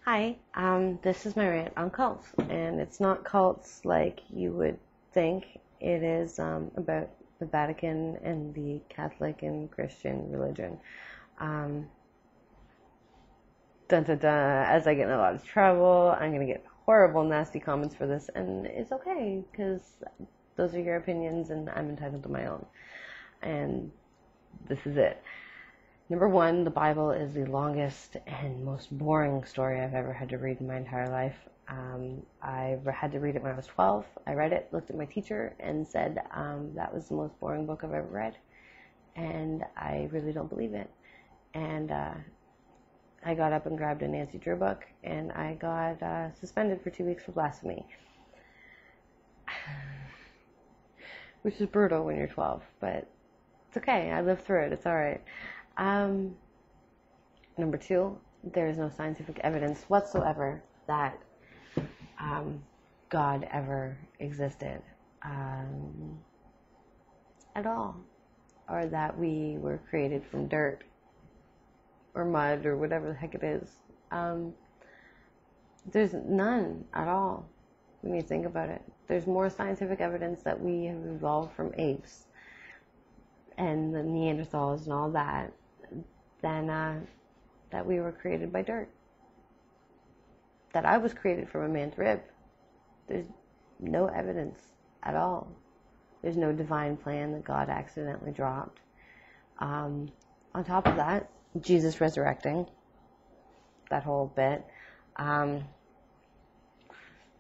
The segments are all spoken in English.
Hi, this is my rant on cults, and it's not cults like you would think. It is about the Vatican and the Catholic and Christian religion. Um, Dun, dun, dun. As I get in a lot of trouble, I'm going to get horrible, nasty comments for this, and it's okay, because those are your opinions, and I'm entitled to my own. And this is it. Number one, the Bible is the longest and most boring story I've ever had to read in my entire life. I had to read it when I was 12. I read it, looked at my teacher, and said that was the most boring book I've ever read. And I really don't believe it. And I got up and grabbed a Nancy Drew book, and I got suspended for 2 weeks for blasphemy. Which is brutal when you're 12, but it's okay. I lived through it. It's all right. Number two, there is no scientific evidence whatsoever that God ever existed at all, or that we were created from dirt or mud or whatever the heck it is. There's none at all when you think about it. There's more scientific evidence that we have evolved from apes and the Neanderthals and all that than that we were created by dirt. That I was created from a man's rib. There's no evidence at all. There's no divine plan that God accidentally dropped. On top of that, Jesus resurrecting, that whole bit.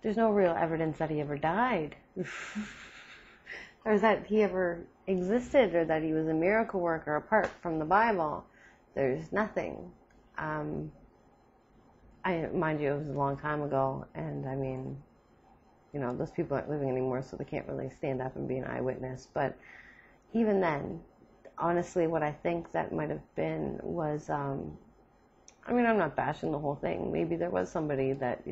There's no real evidence that he ever died. Or that he ever existed, or that he was a miracle worker apart from the Bible. There's nothing. Mind you, it was a long time ago, and I mean, those people aren't living anymore, so they can't really stand up and be an eyewitness. But even then, honestly, what I think that might have been was, I'm not bashing the whole thing. Maybe there was somebody that,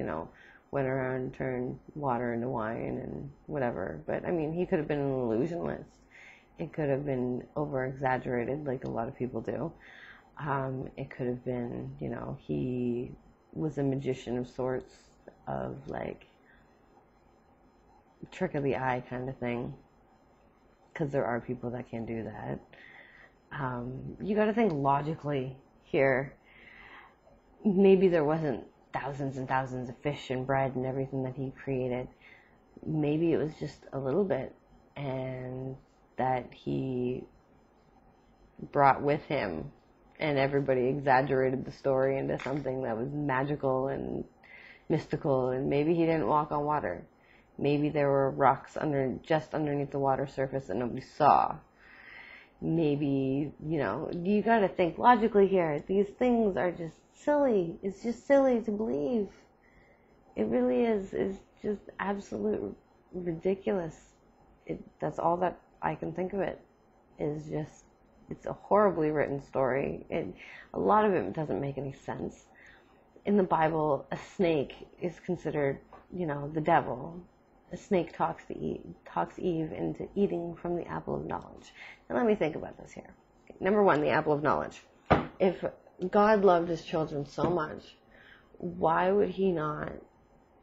went around and turned water into wine and whatever. But, he could have been an illusionist. It could have been over-exaggerated, like a lot of people do. It could have been, he was a magician of sorts, of like trick of the eye kind of thing. Because there are people that can do that. You got to think logically here. Maybe there wasn't thousands and thousands of fish and bread and everything that he created. Maybe it was just a little bit, and that he brought with him, and everybody exaggerated the story into something that was magical and mystical, and maybe he didn't walk on water. Maybe there were rocks just underneath the water surface that nobody saw. Maybe, you gotta think logically here. These things are just silly. It's just silly to believe. It really is. It's just absolute ridiculous. That's all that I can think of it. Is just, it's a horribly written story. A lot of it doesn't make any sense. In the Bible, a snake is considered, the devil. A snake talks Eve into eating from the apple of knowledge. Now let me think about this here. Number one, the apple of knowledge. If God loved his children so much, why would he not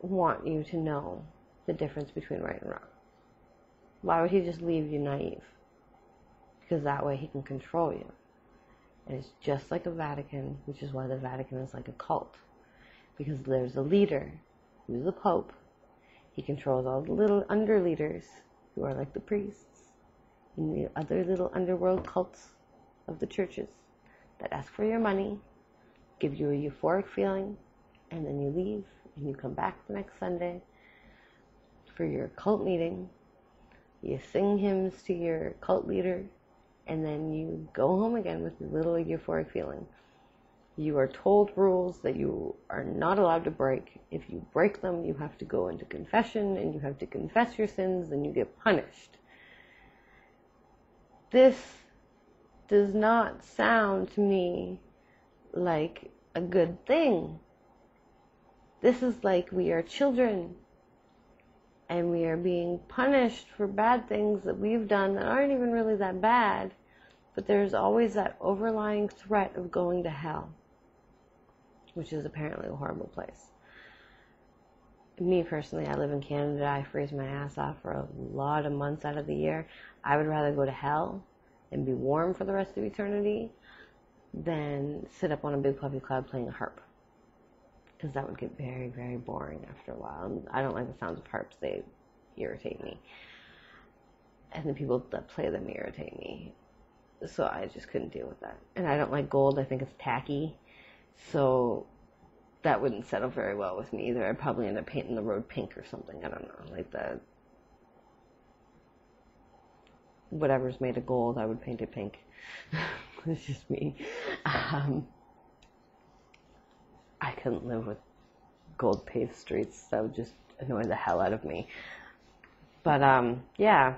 want you to know the difference between right and wrong? Why would he just leave you naive? Because that way he can control you. And it's just like a Vatican, which is why the Vatican is like a cult. Because there's a leader, who's the Pope. He controls all the little under-leaders, who are like the priests, and the other little underworld cults of the churches that ask for your money, give you a euphoric feeling, and then you leave, and you come back the next Sunday for your cult meeting. You sing hymns to your cult leader, and then you go home again with a little euphoric feeling. You are told rules that you are not allowed to break. If you break them, you have to go into confession, and you have to confess your sins, and you get punished. This does not sound to me like a good thing. This is like we are children, and we are being punished for bad things that we've done that aren't even really that bad, but there's always that overlying threat of going to hell. which is apparently a horrible place. Me personally, I live in Canada. I freeze my ass off for a lot of months out of the year. I would rather go to hell and be warm for the rest of eternity than sit up on a big fluffy cloud playing a harp. Because that would get very, very boring after a while. I don't like the sounds of harps. They irritate me. And the people that play them irritate me. So I just couldn't deal with that. And I don't like gold. I think it's tacky. So that wouldn't settle very well with me either. I'd probably end up painting the road pink or something. I don't know. Like the whatever's made of gold, I would paint it pink. It's just me. I couldn't live with gold paved streets. That would just annoy the hell out of me. But, yeah.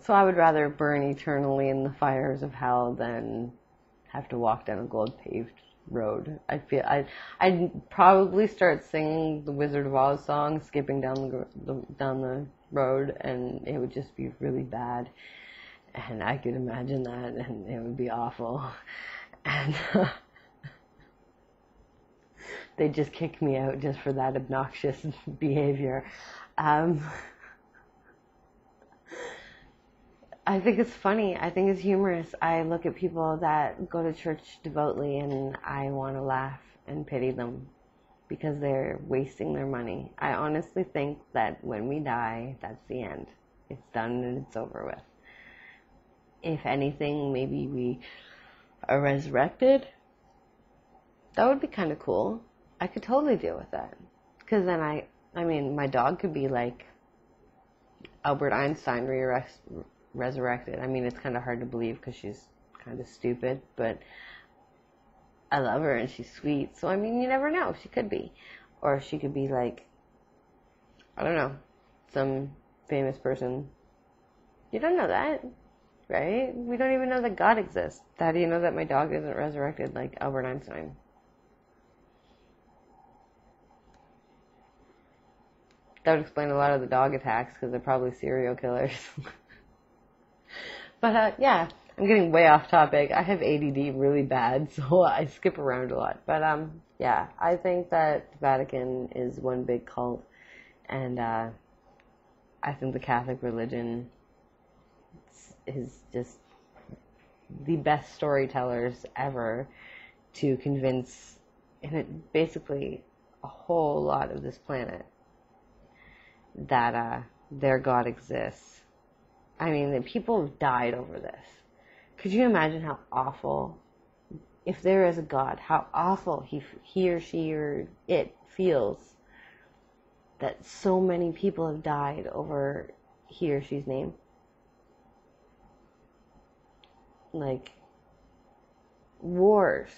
So I would rather burn eternally in the fires of hell than have to walk down a gold paved road. I'd probably start singing the Wizard of Oz song, skipping down the road, and it would just be really bad. And I could imagine that, and it would be awful. And they'd just kick me out just for that obnoxious behavior. I think it's funny. I think it's humorous. I look at people that go to church devoutly and I want to laugh and pity them because they're wasting their money. I honestly think that when we die, that's the end. It's done and it's over with. If anything, maybe we are resurrected. That would be kind of cool. I could totally deal with that. Because then I mean, my dog could be like Albert Einstein resurrected. I mean, it's kind of hard to believe because she's kind of stupid, but I love her and she's sweet. So, I mean, you never know. She could be. Or she could be like, I don't know, some famous person. You don't know that, right? We don't even know that God exists. How do you know that my dog isn't resurrected like Albert Einstein? That would explain a lot of the dog attacks because they're probably serial killers. But, yeah, I'm getting way off topic. I have ADD really bad, so I skip around a lot. But, yeah, I think that the Vatican is one big cult. And I think the Catholic religion is just the best storytellers ever to convince basically a whole lot of this planet that their God exists. I mean, the people have died over this. Could you imagine how awful, if there is a God, how awful he or she or it feels that so many people have died over he or she's name? Like, wars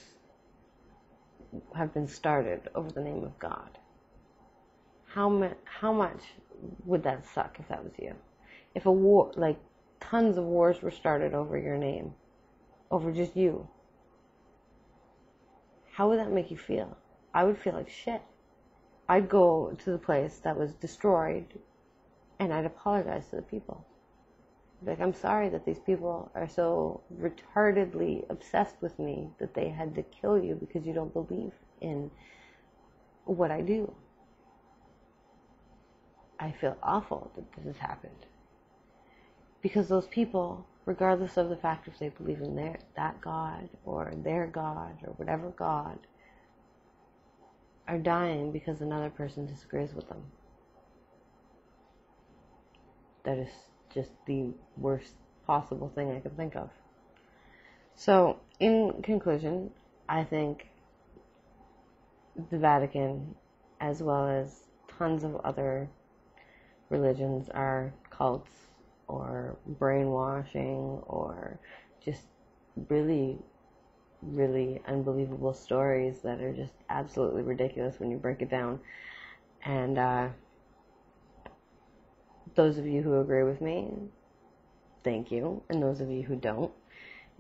have been started over the name of God. How much would that suck if that was you? If a war, like tons of wars were started over your name, over just you, how would that make you feel? I would feel like shit. I'd go to the place that was destroyed and I'd apologize to the people. Like, I'm sorry that these people are so retardedly obsessed with me that they had to kill you because you don't believe in what I do. I feel awful that this has happened. Because those people, regardless of the fact if they believe in that God or their God or whatever God, are dying because another person disagrees with them. That is just the worst possible thing I could think of. So, in conclusion, I think the Vatican, as well as tons of other religions, are cults or brainwashing or just really, really unbelievable stories that are just absolutely ridiculous when you break it down. And those of you who agree with me, thank you. And those of you who don't,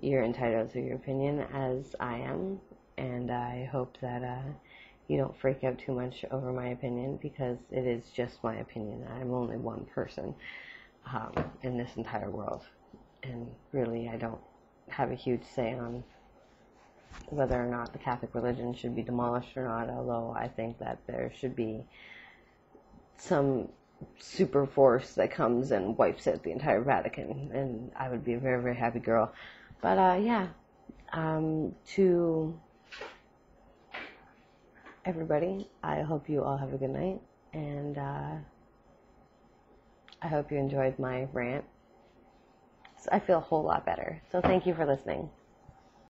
you're entitled to your opinion, as I am. And I hope that you don't freak out too much over my opinion, because it is just my opinion. I'm only one person in this entire world. And really, I don't have a huge say on whether or not the Catholic religion should be demolished or not, although I think that there should be some super force that comes and wipes out the entire Vatican, and I would be a very, very happy girl. But to everybody, I hope you all have a good night, and I hope you enjoyed my rant. I feel a whole lot better. So thank you for listening.